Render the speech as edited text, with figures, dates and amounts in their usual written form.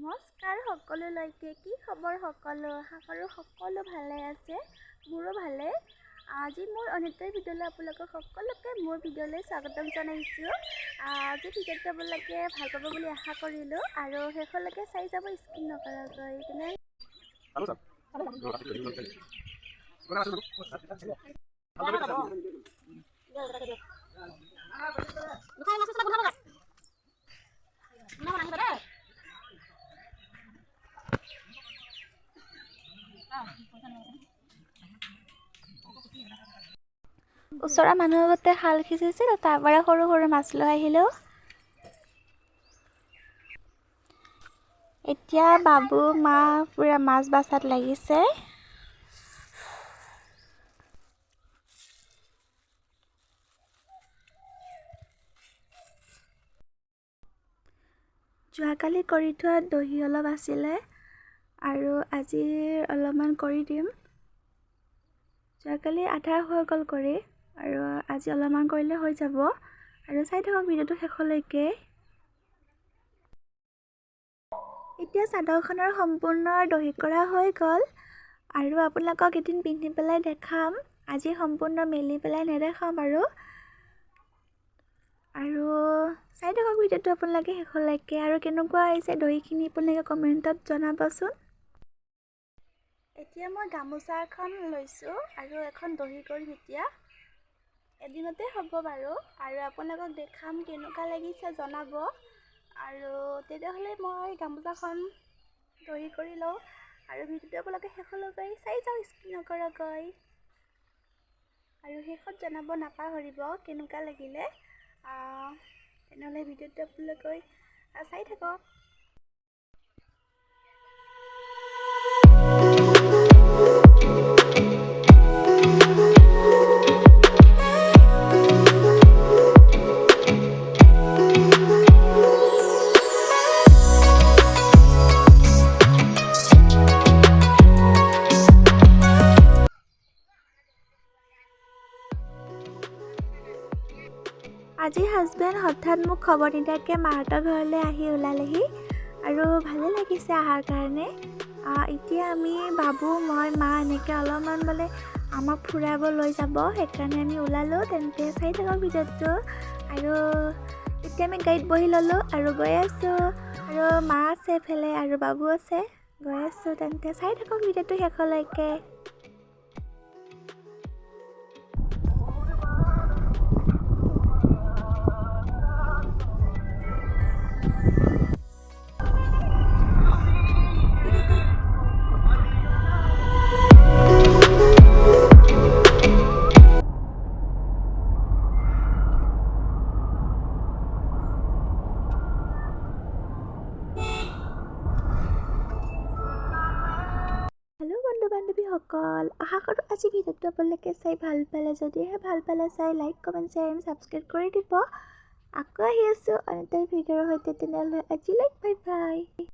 নমস্কাৰ সকলোলৈকে। কি খবৰ সকলো? আশা কৰোঁ সকলো ভালে আছে, মোৰো ভালে। আজি মোৰ অনিতাৰ ভিডিঅ'লৈ আপোনালোকক সকলোকে মোৰ ভিডিঅ'লৈ স্বাগতম জনাইছোঁ। আজি ভিডিঅ'টো আপোনালোকে ভাল পাব বুলি আশা কৰিলোঁ আৰু শেষলৈকে চাই যাব স্কিপ নকৰাকৈ। তেনে ওচৰৰ মানুহৰ আগতে শাল সিঁচিছিল, তাৰ পৰা সৰু সৰু মাছ লৈ আহিলোঁ। এতিয়া বাবু মা পুৰা মাছ বাচাত লাগিছে। যোৱাকালি কৰি থোৱা দহি অলপ আছিলে আৰু আজি অলপমান কৰি দিম। যোৱাকালি আধা হৈ গ'ল কৰি আৰু আজি অলপমান কৰিলে হৈ যাব আৰু চাই থাকক ভিডিঅ'টো শেষলৈকে। এতিয়া চাদৰখনৰ সম্পূৰ্ণ দহি কৰা হৈ গ'ল আৰু আপোনালোকক এদিন পিন্ধি পেলাই দেখাম। আজি সম্পূৰ্ণ মেলি পেলাই নেদেখাম আৰু চাই থাকক ভিডিঅ'টো আপোনালোকে শেষলৈকে। আৰু কেনেকুৱা আহিছে দহিখিনি আপোনালোকে কমেণ্টত জনাবচোন। এতিয়া মই গামোচা এখন লৈছোঁ আৰু এখন দহি কৰিম। এতিয়া এদিনতে হ'ব বাৰু আৰু আপোনালোকক দেখাম কেনেকুৱা লাগিছে জনাব। আৰু তেতিয়াহ'লে মই গামোচাখন দহি কৰি লওঁ আৰু ভিডিঅ'টো আপোনালোকে শেষলৈকে চাই যাওঁ স্কিপ নকৰাকৈ আৰু শেষত জনাব নাপাহৰিব কেনেকুৱা লাগিলে। তেনেহ'লে ভিডিঅ'টো আপোনালোকে চাই থাকক। আজি হাজবেণ্ড হঠাৎ মোক খবৰ নিদিয়াকৈ মাহঁতৰ ঘৰলৈ আহি ওলালেহি আৰু ভালে লাগিছে অহাৰ কাৰণে। এতিয়া আমি বাবু মই মা এনেকৈ অলপমান বোলে আমাক ফুৰাব লৈ যাব, সেইকাৰণে আমি ওলালোঁ। তেন্তে চাই থাকক ভিডিঅ'টো। আৰু এতিয়া আমি গাড়ীত বহি ল'লোঁ আৰু গৈ আছোঁ আৰু মা আছে এইফালে আৰু বাবু আছে, গৈ আছোঁ। তেন্তে চাই থাকক ভিডিঅ'টো শেষলৈকে। হেল্ল' বন্ধু বান্ধৱীসকল, আশা কৰোঁ আজি ভিডিঅ'টো আপোনালোকে চাই ভাল পালে। যদিহে ভাল পালে চাই like comment share and subscribe কৰি দিব। আকৌ আহি আছোঁ অনিতাৰ ভিডিঅ'ৰ সৈতে। তেনেহ'লে আজিলৈ বাই বাই।